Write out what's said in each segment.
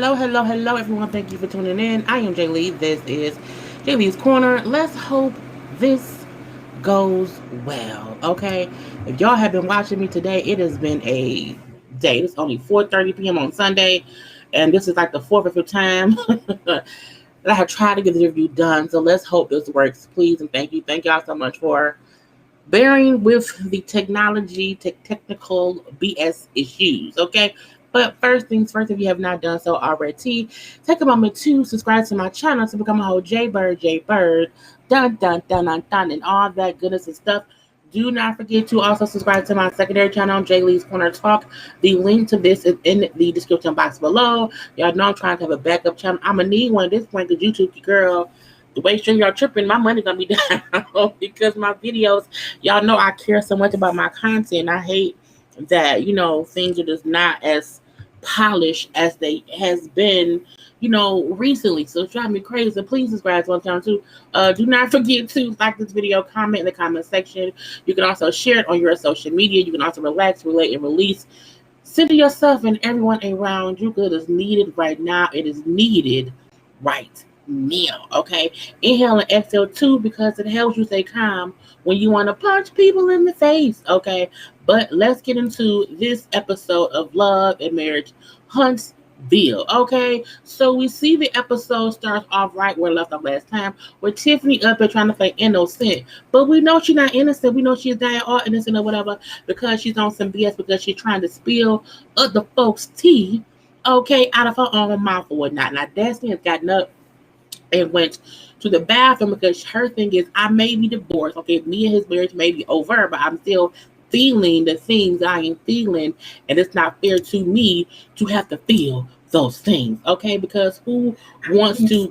Hello, everyone. Thank you for tuning in. I am Jaylee. This is JLeesCorner. Let's hope this goes well. Okay. If y'all have been watching me today, it has been a day. It's only 4:30 p.m. on Sunday, and this is like the fourth or fifth time that I have tried to get the review done. So let's hope this works, please, and thank you. Thank y'all so much for bearing with the technical BS issues, okay? But first things first, if you have not done so already, take a moment to subscribe to my channel to become a whole JayBird, and all that goodness and stuff. Do not forget to also subscribe to my secondary channel, JayLeesCorner Talk. The link to this is in the description box below. Y'all know I'm trying to have a backup channel. I'm gonna need one at this point because YouTube, girl, the way sure y'all tripping, my money gonna be down because my videos, y'all know I care so much about my content. I hate that, things are just not as polished as they has been, recently. So it's driving me crazy. So please subscribe to my channel too. Do not forget to like this video, comment in the comment section. You can also share it on your social media. You can also relax, relate, and release. Send to yourself and everyone around you because it's needed right now. It is needed right now, okay? Inhale and exhale too because it helps you stay calm when you want to punch people in the face, okay? But let's get into this episode of Love and Marriage Huntsville, okay? So we see the episode starts off right where it left off last time, with Tiffany up there trying to play innocent, but we know she's not innocent. We know she's not all innocent or whatever because she's on some BS because she's trying to spill other folks' tea, okay, out of her own mouth or whatnot. Now Destiny has gotten up and went to the bathroom because her thing is, I may be divorced, okay, me and his marriage may be over, but I'm still feeling the things I am feeling, and it's not fair to me to have to feel those things, okay? Because who wants to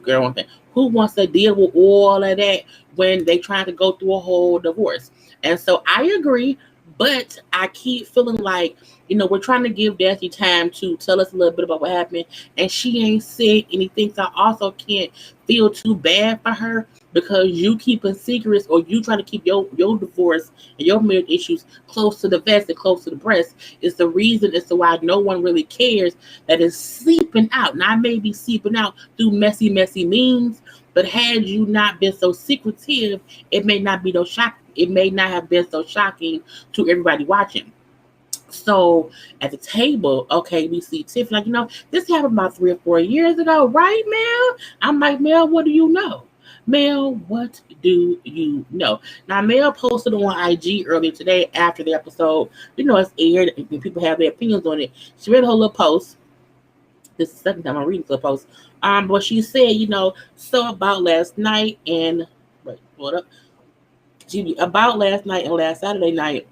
deal with all of that when they trying to go through a whole divorce? And so I agree, but I keep feeling like, we're trying to give Destiny time to tell us a little bit about what happened, and she ain't said anything. So I also can't feel too bad for her because you keeping secrets or you trying to keep your divorce and your marriage issues close to the vest and close to the breast is the reason as to why no one really cares that is seeping out. Now, I may be seeping out through messy means, but had you not been so secretive, it may not be no shock. It may not have been so shocking to everybody watching. So at the table, okay, we see Tiffany, this happened about 3 or 4 years ago, right, Mel? I'm like, Mel, what do you know? Mel, what do you know? Now, Mel posted on IG earlier today after the episode, it's aired and people have their opinions on it. She read her little post. This is the second time I'm reading the post. But she said, so about last night and, wait, hold up. About last night and last Saturday night,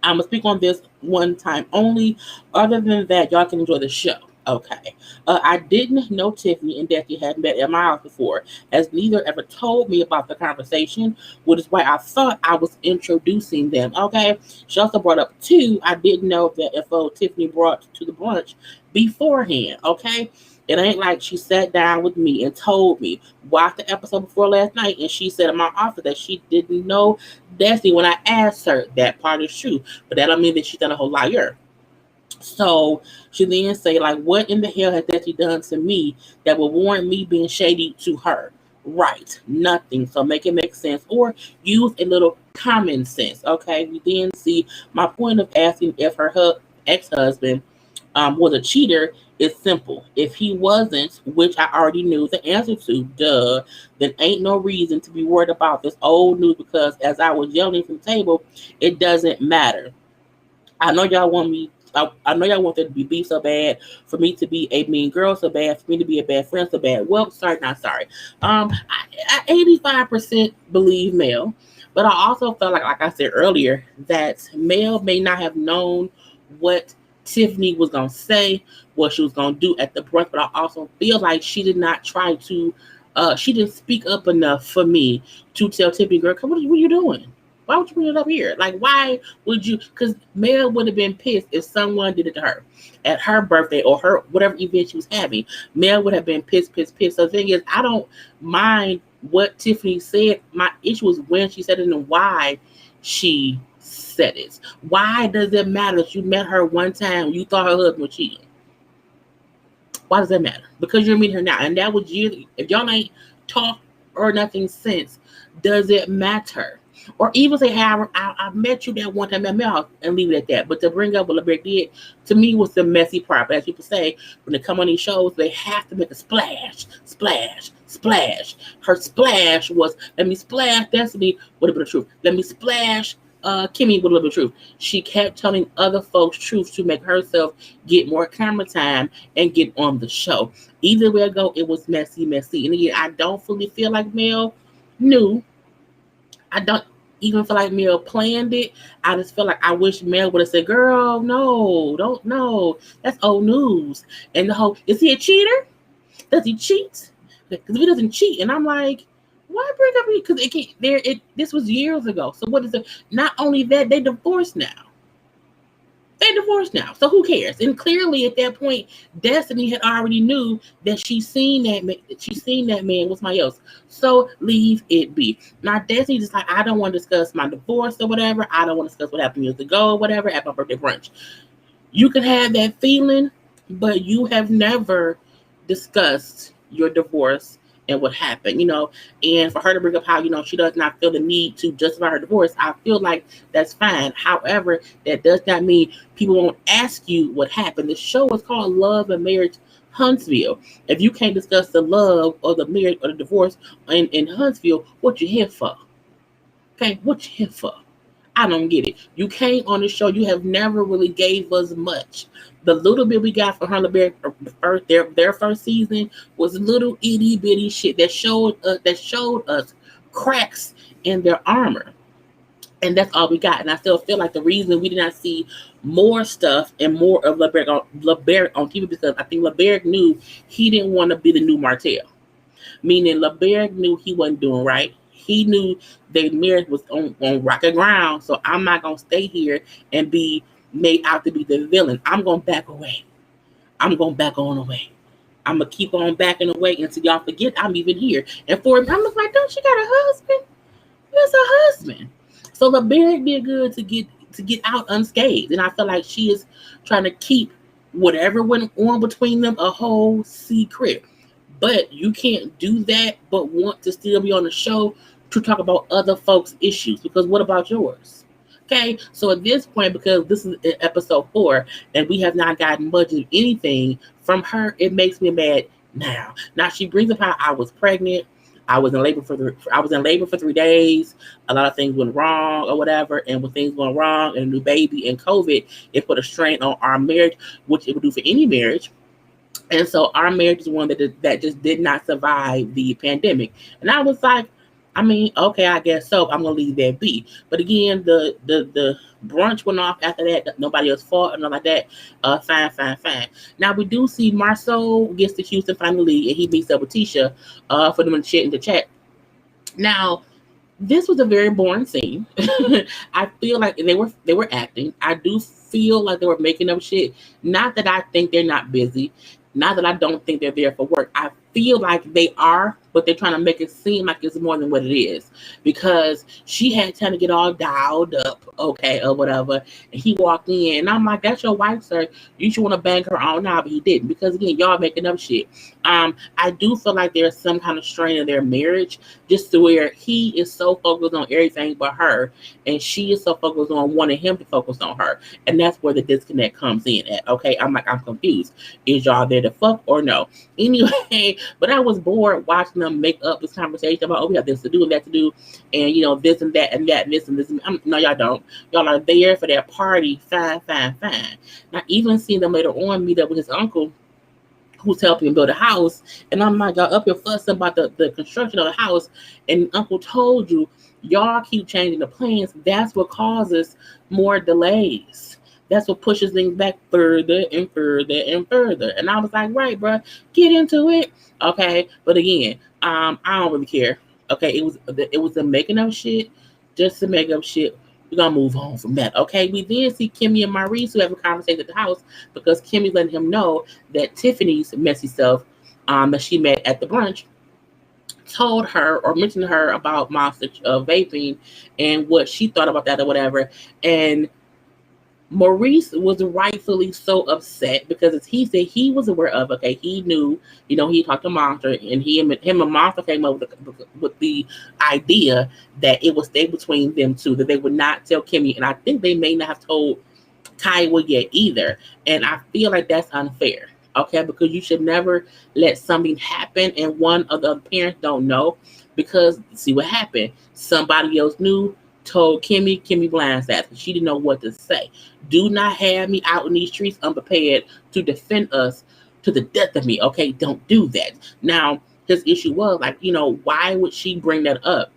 I'm going to speak on this one time only. Other than that, y'all can enjoy the show. Okay. I didn't know Tiffany and Destiny had met at my house before, as neither ever told me about the conversation, which is why I thought I was introducing them. Okay. She also brought up, too, I didn't know that if Tiffany brought to the brunch beforehand. Okay. It ain't like she sat down with me and told me, watch the episode before last night, and she said in my office that she didn't know Destiny when I asked her. That part is true, but that don't mean that she's done a whole liar. So she then say, like, what in the hell has Destiny done to me that would warrant me being shady to her? Right, nothing. So make it make sense or use a little common sense. Okay, we then see my point of asking if her ex-husband was a cheater is simple. If he wasn't, which I already knew the answer to, then ain't no reason to be worried about this old news because as I was yelling from the table, it doesn't matter. I know y'all want me. I know y'all want there to be beef so bad, for me to be a mean girl so bad, for me to be a bad friend so bad. Well, sorry, not sorry. I 85% believe Mel, but I also felt like I said earlier, that Mel may not have known what Tiffany was gonna say, what she was gonna do at the brunch, but I also feel like she did not try to. She didn't speak up enough for me to tell Tiffany, girl, come, what are you doing? Why would you bring it up here? Like, why would you? Because Mel would have been pissed if someone did it to her at her birthday or her whatever event she was having. Mel would have been pissed. So the thing is, I don't mind what Tiffany said. My issue is when she said it and why she said it. Why does it matter if you met her one time, you thought her husband was cheating? Why does that matter? Because you're meeting her now. And that was years. If y'all ain't talked or nothing since, does it matter? Or even say, hey, I met you that one time at my house and leave it at that. But to bring up what LeBear did, to me, was the messy part. But as people say, when they come on these shows, they have to make a splash, splash, splash. Her splash was, let me splash Destiny with a bit of truth. Let me splash Kimmi with a little bit of truth. She kept telling other folks truth to make herself get more camera time and get on the show. Either way I go, it was messy, messy. And again, I don't fully feel like Mel knew. I don't even feel like Mel planned it. I just feel like I wish Mel would have said, girl, no, don't, no. That's old news. And the whole, is he a cheater? Does he cheat? Because if he doesn't cheat, and I'm like, why bring up it? Because it can't, this was years ago. So what is it? Not only that, they divorced now. So who cares? And clearly at that point, Destiny had already knew that she seen that man with somebody else. So leave it be. Now Destiny just like, I don't want to discuss my divorce or whatever. I don't want to discuss what happened years ago or whatever at my birthday brunch. You can have that feeling, but you have never discussed your divorce and what happened, and for her to bring up how, she does not feel the need to justify her divorce, I feel like that's fine. However, that does not mean people won't ask you what happened. The show is called Love and Marriage Huntsville. If you can't discuss the love or the marriage or the divorce in Huntsville, what you here for? Okay, what you here for? I don't get it. You came on the show. You have never really gave us much. The little bit we got from Huntsville, their first season was little itty bitty shit that showed us cracks in their armor, and that's all we got. And I still feel like the reason we did not see more stuff and more of LeBear on TV because I think LeBear knew he didn't want to be the new Martell, meaning LeBear knew he wasn't doing right. He knew their marriage was on rocky ground, so I'm not going to stay here and be made out to be the villain. I'm going to back away. I'm going to back on away. I'm going to keep on backing away until y'all forget I'm even here. And for him, I'm like, don't she got a husband? Where's her husband? So LeBear did good to get out unscathed, and I feel like she is trying to keep whatever went on between them a whole secret. But you can't do that but want to still be on the show to talk about other folks' issues, because what about yours? Okay, so at this point, because this is episode 4 and we have not gotten much of anything from her, it makes me mad now. Now she brings up how I was pregnant. I was in labor for 3 days. A lot of things went wrong or whatever, and when things went wrong and a new baby and COVID, it put a strain on our marriage, which it would do for any marriage. And so our marriage is one that just did not survive the pandemic. And I was like, I mean, okay, I guess so. I'm gonna leave that be. But again, the brunch went off after that. Nobody else fought or nothing like that. Fine. Now we do see Marceau gets to Houston finally, and he meets up with Tisha for them to in the chat. Now, this was a very boring scene. I feel like they were acting. I do feel like they were making up shit. Not that I think they're not busy. Not that I don't think they're there for work. I feel like they are, but they're trying to make it seem like it's more than what it is, because she had time to get all dialed up, okay, or whatever, and he walked in, and I'm like, that's your wife, sir. You should want to bang her on now, but he didn't, because again, y'all making up shit. I do feel like there's some kind of strain in their marriage, just to where he is so focused on everything but her, and she is so focused on wanting him to focus on her, and that's where the disconnect comes in at, okay? I'm confused. Is y'all there to fuck or no? Anyway, but I was bored watching them make up this conversation about, we have this to do and that to do, and this and that and that and this and this. No, y'all don't. Y'all are there for that party. Fine. Now, even seeing them later on meet up with his uncle, who's helping him build a house, and I'm like, y'all up here fussing about the construction of the house, and uncle told you, y'all keep changing the plans. That's what causes more delays. That's what pushes things back further and further and further. And I was like, right, bro, get into it. Okay. But again, I don't really care. Okay. It was a making up shit, just to make up shit. We're going to move on from that. Okay. We then see Kimmi and Maurice, who have a conversation at the house, because Kimmy's letting him know that Tiffany's messy self that she met at the brunch told her or mentioned to her about monster vaping and what she thought about that or whatever. And Maurice was rightfully so upset because, as he said, he was aware of. Okay, he knew. He talked to Monster, and him and Monster came up with the idea that it would stay between them two. That they would not tell Kimmi, and I think they may not have told Kiowa yet either. And I feel like that's unfair. Okay, because you should never let something happen and one of the parents don't know, because see what happened. Somebody else knew, told Kimmi blindsided. She didn't know what to say. Do not have me out in these streets unprepared to defend us to the death of me. Okay, don't do that. Now, his issue was like, why would she bring that up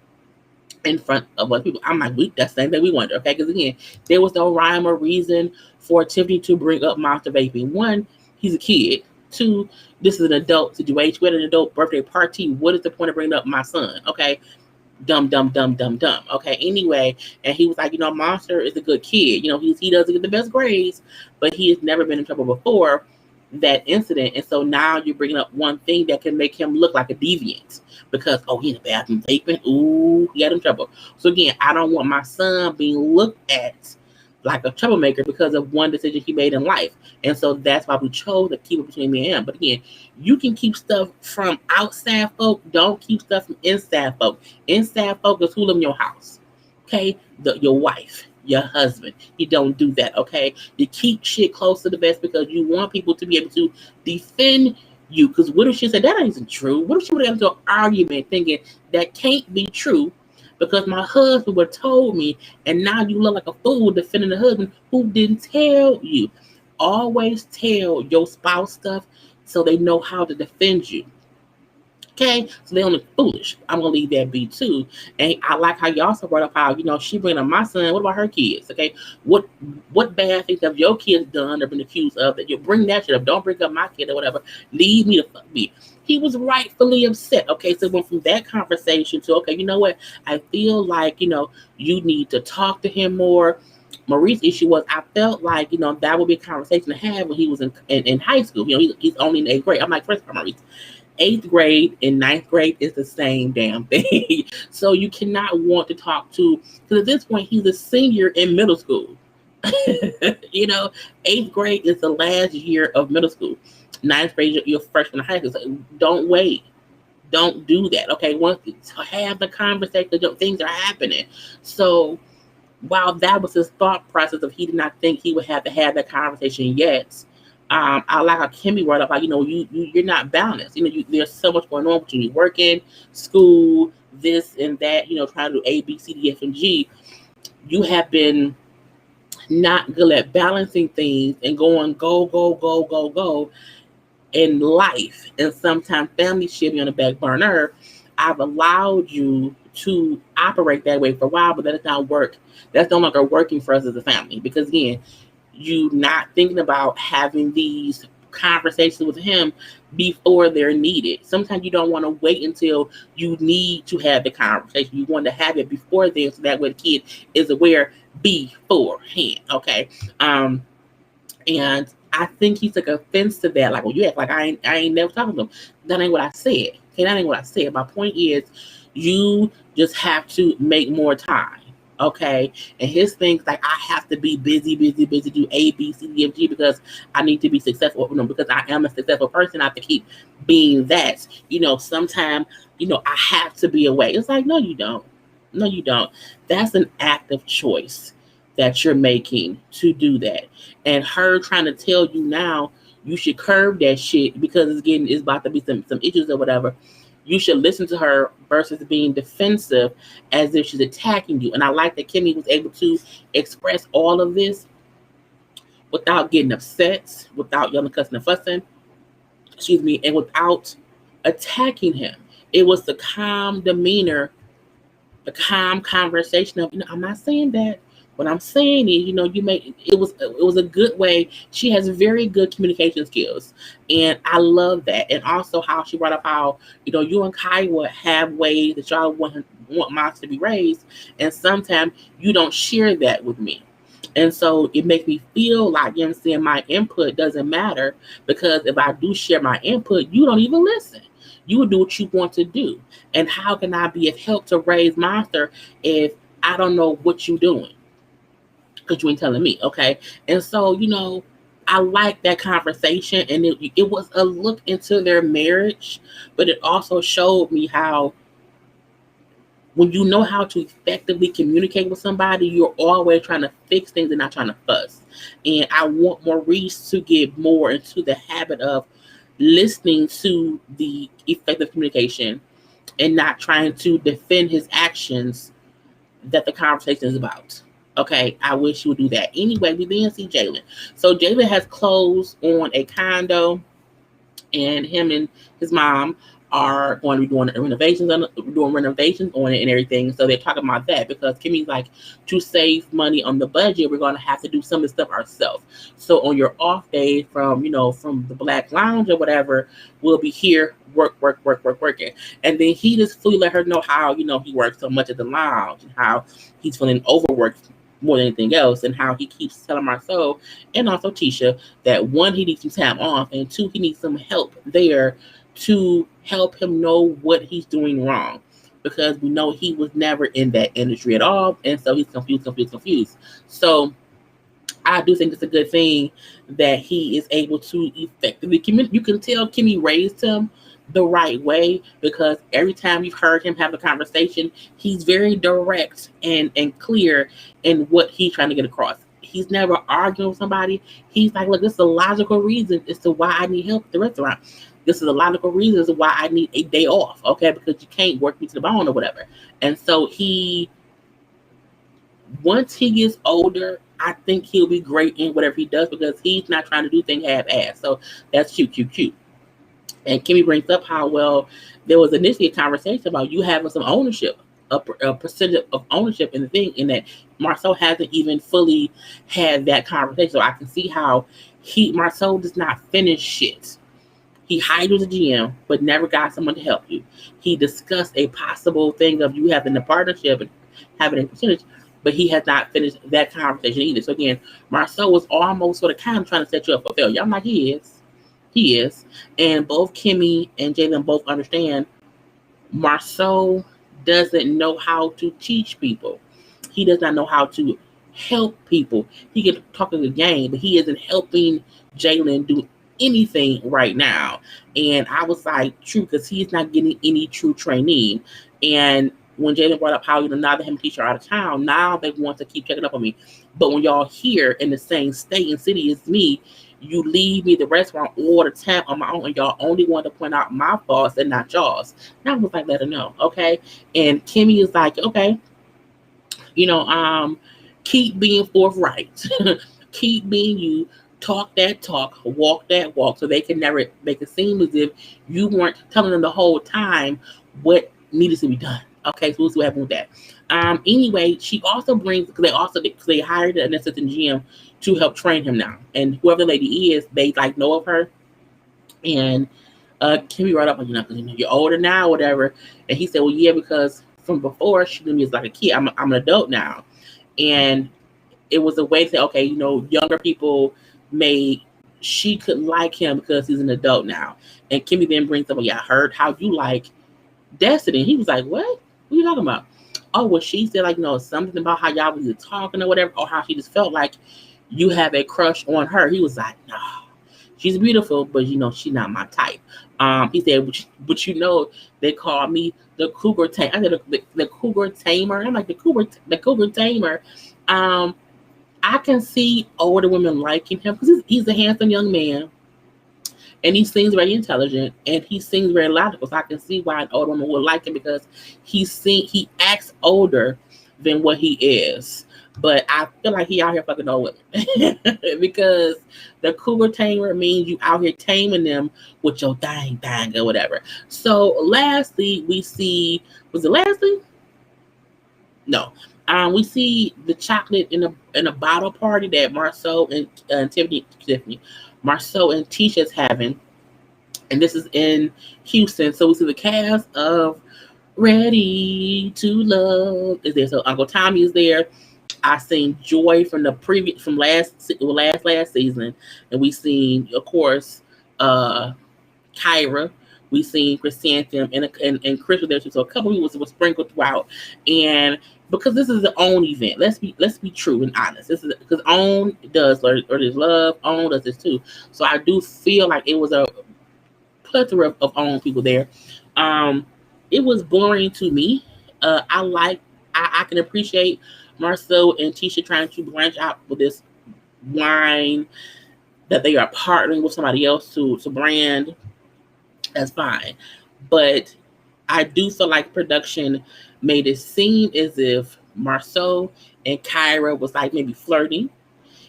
in front of other people? I'm like, that's the same thing we wonder, okay? Because again, there was no rhyme or reason for Tiffany to bring up monster vaping. One, he's a kid. Two, this is an adult situation. We had an adult birthday party. What is the point of bringing up my son? Okay, dumb, dumb, dumb, dumb, dumb. Okay, anyway, and he was like, Monster is a good kid. He doesn't get the best grades, but he has never been in trouble before that incident. And so now you're bringing up one thing that can make him look like a deviant because, he in the bathroom vaping. Ooh, he got in trouble. So again, I don't want my son being looked at like a troublemaker because of one decision he made in life. And so that's why we chose to keep it between me and him. But again, you can keep stuff from outside folk. Don't keep stuff from inside folk. Inside folk is who live in your house. Okay? Your wife, your husband. You don't do that, okay? You keep shit close to the vest because you want people to be able to defend you. Because what if she said that isn't true? What if she would have into an argument thinking that can't be true because my husband would have told me, and now you look like a fool defending the husband who didn't tell you. Always tell your spouse stuff so they know how to defend you. Okay, so they only foolish. I'm gonna leave that be too. And I like how you also brought up how she bringing up my son. What about her kids? Okay, what bad things have your kids done or been accused of that you bring that shit up? Don't bring up my kid or whatever. Leave me to fuck me. He was rightfully upset. Okay, so went from that conversation to okay, you know what? I feel like you need to talk to him more. Maurice's issue was I felt like that would be a conversation to have when he was in high school. He's only in 8th grade. I'm like, first of all, Maurice, 8th grade and 9th grade is the same damn thing. So you cannot want to talk to, because at this point he's a senior in middle school. 8th grade is the last year of middle school. 9th grade, you're freshman in high school. So don't wait. Don't do that. Okay, once have the conversation, things are happening. So while that was his thought process of he did not think he would have to have that conversation yet, I like how Kimmi brought up, like, you're not balanced. There's so much going on between you working, school, this and that, trying to do A, B, C, D, F, and G. You have been not good at balancing things and going go in life. And sometimes family should be on the back burner. I've allowed you to operate that way for a while, but that does not work. That's no longer working for us as a family because, again, you not thinking about having these conversations with him before they're needed. Sometimes you don't want to wait until you need to have the conversation. You want to have it before then, so that way the kid is aware beforehand. Okay. And I think he took offense to that. Like, well, you act like I ain't never talking to him. That ain't what I said. Okay, that ain't what I said. My point is, you just have to make more time. Okay, and his things like I have to be busy, do A, B, C, D, F, G because I need to be successful. Because I am a successful person, I have to keep being that. Sometimes I have to be away. It's like no, you don't. No, you don't. That's an active choice that you're making to do that. And her trying to tell you now you should curb that shit because it's about to be some issues or whatever. You should listen to her versus being defensive as if she's attacking you. And I like that Kimmi was able to express all of this without getting upset, without yelling, cussing, and fussing, and without attacking him. It was the calm demeanor, the calm conversation of, I'm not saying that. What I'm saying is, it was a good way. She has very good communication skills, and I love that. And also how she brought up how you and Kiowa have ways that y'all want moms to be raised, and sometimes you don't share that with me, and so it makes me feel like my input doesn't matter because if I do share my input, you don't even listen. You will do what you want to do, and how can I be of help to raise Monster if I don't know what you're doing? because you ain't telling me, okay? And so, I like that conversation, and it was a look into their marriage, but it also showed me how when you know how to effectively communicate with somebody, you're always trying to fix things and not trying to fuss. And I want Maurice to get more into the habit of listening to the effective communication and not trying to defend his actions that the conversation is about. Okay, I wish he would do that. Anyway, we then see Jaylen. So Jaylen has closed on a condo, and him and his mom are going to be doing renovations on it and everything. So they're talking about that because Kimmi's like, to save money on the budget, we're going to have to do some of the stuff ourselves. So on your off day from the Black Lounge or whatever, we'll be here working. And then he just fully let her know how, he works so much at the lounge and how he's feeling overworked more than anything else, and how he keeps telling Marcel and also Tisha that one, he needs some time off, and two, he needs some help there to help him know what he's doing wrong, because we know he was never in that industry at all, and so he's confused. So I do think it's a good thing that he is able to effectively communicate. You can tell Kimmi raised him the right way, because every time you've heard him have a conversation, he's very direct and clear in what he's trying to get across. He's never arguing with somebody. He's like, look, this is a logical reason as to why I need help at the restaurant. This is a logical reason as to why I need a day off, okay? Because you can't work me to the bone or whatever. And so once he gets older, I think he'll be great in whatever he does, because he's not trying to do things half-assed. So that's cute. And Kimmi brings up how, well, there was initially a conversation about you having some ownership, a percentage of ownership in the thing, and that Marcel hasn't even fully had that conversation. So I can see how Marcel does not finish shit. He hired you as a GM, but never got someone to help you. He discussed a possible thing of you having a partnership and having a percentage, but he has not finished that conversation either. So again, Marcel was almost sort of kind of trying to set you up for failure. I'm like, he is. And both Kimmi and Jaylen both understand Marcel doesn't know how to teach people. He does not know how to help people. He can talk a good game, but he isn't helping Jaylen do anything right now. And I was like, true, because he's not getting any true training. And when Jaylen brought up how, now that him and Tisha are out of town, now they want to keep checking up on me. But when y'all here in the same state and city as me, you leave me the restaurant all the time on my own, and y'all only want to point out my faults and not y'all's. And I was like, let her know, okay? And Kimmi is like, okay, keep being forthright. Keep being you. Talk that talk, walk that walk, so they can never make it seem as if you weren't telling them the whole time what needed to be done. Okay, so we'll see what happens with that. Anyway, she also brings, because they hired an assistant GM to help train him now. And whoever the lady is, they know of her. And Kimmi brought up, because you're older now, whatever. And he said, well, yeah, because from before, she knew me as like a kid. I'm an adult now. And it was a way to say, okay, younger people she could like him because he's an adult now. And Kimmi then brings up, I heard how you like Destiny. He was like, what are you talking about? Oh, well, she said, something about how y'all was talking or whatever, or how she just felt like you have a crush on her. He was like, no, she's beautiful, but she's not my type. He said, but they call me the Cougar Tamer. I said, the Cougar Tamer. I'm like, the Cougar Tamer. I can see older women liking him because he's a handsome young man, and he seems very intelligent, and he seems very logical. So I can see why an older woman would like him, because he acts older than what he is. But I feel like he out here fucking old women because the Cougar Tamer means you out here taming them with your dang or whatever. So lastly, we see, was it lastly? No. We see the chocolate in a bottle party that Marcel and Tiffany, Marcel and Tisha's having, and this is in Houston. So we see the cast of Ready to Love is there. So Uncle Tommy is there. I seen Joy from last season, and we seen, of course, Kyra. We seen Chrysanthemum and Chris was there too. So a couple people was sprinkled throughout, and because this is the OWN event. Let's be true and honest. This is because OWN does or there's love. OWN does this too. So I do feel like it was a plethora of OWN people there. Um, it was boring to me. I can appreciate Marcel and Tisha trying to branch out with this wine that they are partnering with somebody else to brand. That's fine, but I do feel like production made it seem as if Marceau and Kyra was like maybe flirting,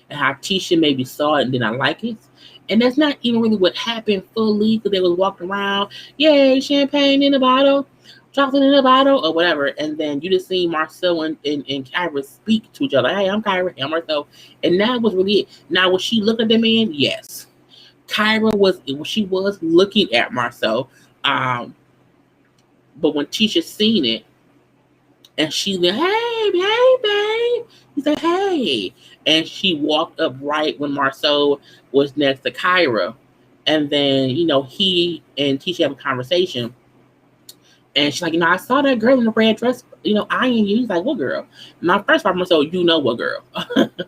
and how Tisha maybe saw it and did not like it. And that's not even really what happened fully, because they was walking around, yay, champagne in a bottle, chocolate in a bottle, or whatever. And then you just see Marceau and Kyra speak to each other. Hey, I'm Kyra, hey, I'm Marceau. And that was really it. Now, was she looking at the man? Yes. Kyra was looking at Marceau. But when Tisha seen it, and she went, hey, babe. He said, hey. And she walked up right when Marceau was next to Kyra. And then, he and Tisha have a conversation. And she's like, I saw that girl in the red dress, eyeing you. He's like, what girl? My first part, Marceau, you know what girl.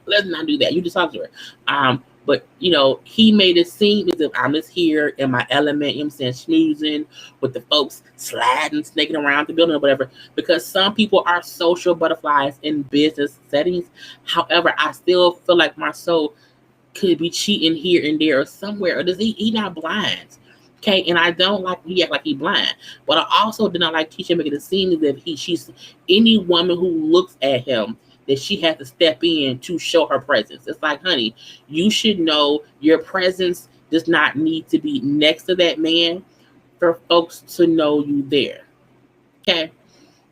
Let's not do that. You just talk to her. But, he made it seem as if I'm just here in my element, schmoozing with the folks, sliding, snaking around the building or whatever, because some people are social butterflies in business settings. However, I still feel like Marceau could be cheating here and there or somewhere, or does he not blind? Okay, and I don't like he act like he blind, but I also did not like Tisha making it seem as if she's any woman who looks at him that she has to step in to show her presence. It's like, honey, you should know your presence does not need to be next to that man for folks to know you there. Okay?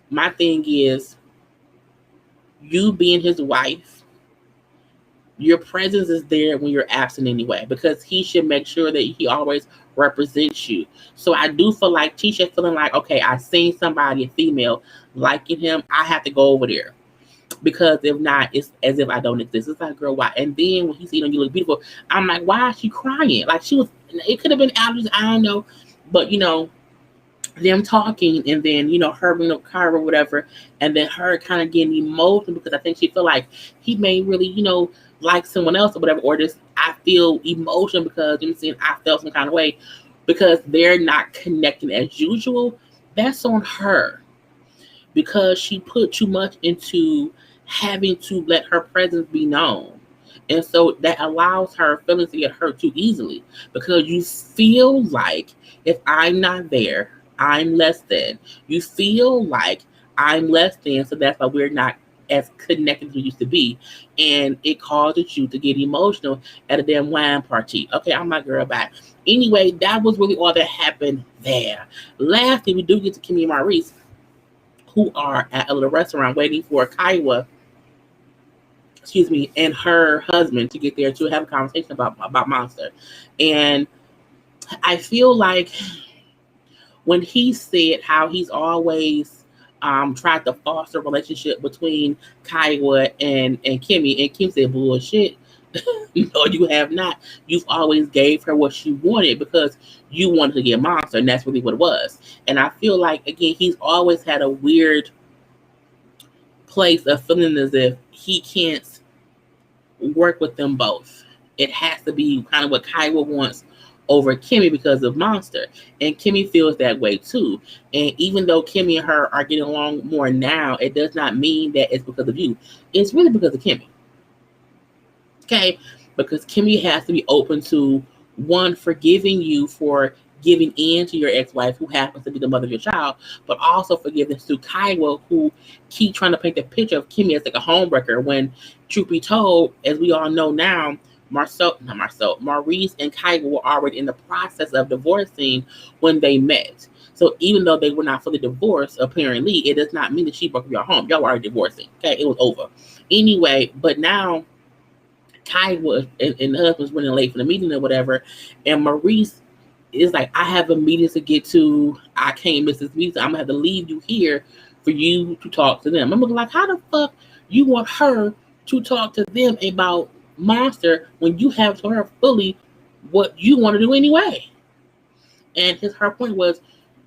My thing is, you being his wife, your presence is there when you're absent anyway, because he should make sure that he always represents you. So I do feel like Tisha feeling like, okay, I seen somebody, a female, liking him, I have to go over there. Because if not, it's as if I don't exist. It's like, girl, why? And then when he's you look beautiful, I'm like, why is she crying? Like, she was, it could have been allergies, I don't know. But, them talking, and then, her bringing up car or whatever, and then her kind of getting emotional because I think she feel like he may really, like someone else or whatever, or just, I feel emotional because, I felt some kind of way because they're not connecting as usual. That's on her. Because she put too much into having to let her presence be known. And so that allows her feelings to get hurt too easily. Because you feel like if I'm not there, I'm less than. You feel like I'm less than, so that's why we're not as connected as we used to be. And it causes you to get emotional at a damn wine party. Okay, I'm my girl back. Anyway, that was really all that happened there. Lastly, we do get to Kimmi and Maurice, who are at a little restaurant waiting for Kaiwa, and her husband to get there to have a conversation about Monster. And I feel like when he said how he's always tried to foster a relationship between Kaiwa and Kimmi, and Kim said, bullshit. No, you have not. You've always gave her what she wanted because you wanted to get Monster, and that's really what it was. And I feel like, again, he's always had a weird place of feeling as if he can't work with them both. It has to be kind of what Kaiwa wants over Kimmi because of Monster. And Kimmi feels that way too. And even though Kimmi and her are getting along more now, it does not mean that it's because of you. It's really because of Kimmi. Okay, because Kimmi has to be open to, one, forgiving you for giving in to your ex-wife, who happens to be the mother of your child, but also forgiveness to Kaiwa, who keep trying to paint the picture of Kimmi as like a homewrecker, when, truth be told, as we all know now, Maurice and Kaiwa were already in the process of divorcing when they met. So even though they were not fully divorced, apparently, it does not mean that she broke up your home. Y'all were already divorcing. Okay, it was over. Anyway, but now Kaiwa and the husband's running late for the meeting or whatever, and Maurice is like, I have a meeting to get to. I can't miss this meeting. So I'm gonna have to leave you here for you to talk to them. I'm looking like, how the fuck you want her to talk to them about Monster when you have told her fully what you want to do anyway? And her point was,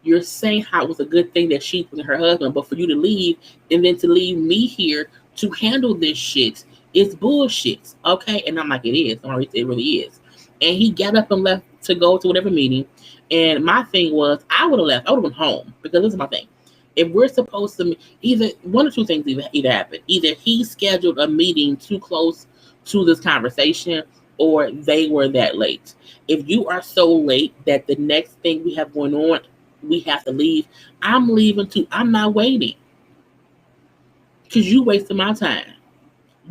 you're saying how it was a good thing that she's with her husband, but for you to leave and then to leave me here to handle this shit is bullshit. Okay. And I'm like, it is. Maurice, it really is. And he got up and left to go to whatever meeting. And my thing was, I would have left. I would have went home because this is my thing. If we're supposed to, either one or two things either happen. Either he scheduled a meeting too close to this conversation, or they were that late. If you are so late that the next thing we have going on, we have to leave, I'm leaving too. I'm not waiting because you wasted my time.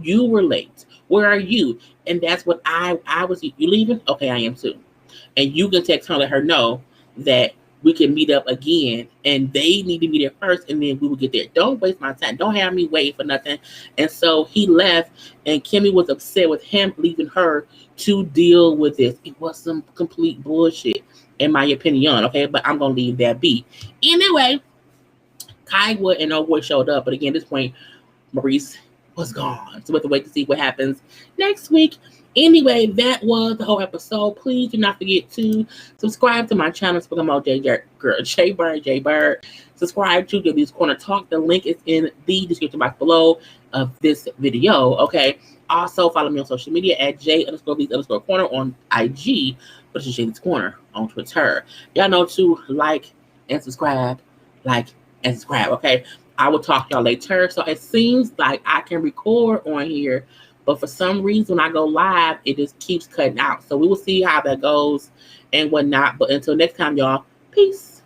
You were late. Where are you? And that's what I was. You leaving? Okay, I am too. And you can text her and let her know that we can meet up again, and they need to be there first, and then we will get there. Don't waste my time. Don't have me waiting for nothing. And so he left, and Kimmi was upset with him leaving her to deal with this. It was some complete bullshit, in my opinion. Okay, but I'm gonna leave that be. Anyway, Kyle and Old Boy showed up, but again, at this point, Maurice was gone. So we have to wait to see what happens next week. Anyway, that was the whole episode. Please do not forget to subscribe to my channel. To become JayBird. Subscribe to JLeesCorner Talk. The link is in the description box below of this video. Okay. Also, follow me on social media at J_Lees_Corner on IG, but it's JLeesCorner on Twitter. Y'all know to like and subscribe. Okay. I will talk to y'all later. So it seems like I can record on here, but for some reason when I go live, it just keeps cutting out. So we will see how that goes and whatnot. But until next time, y'all, peace.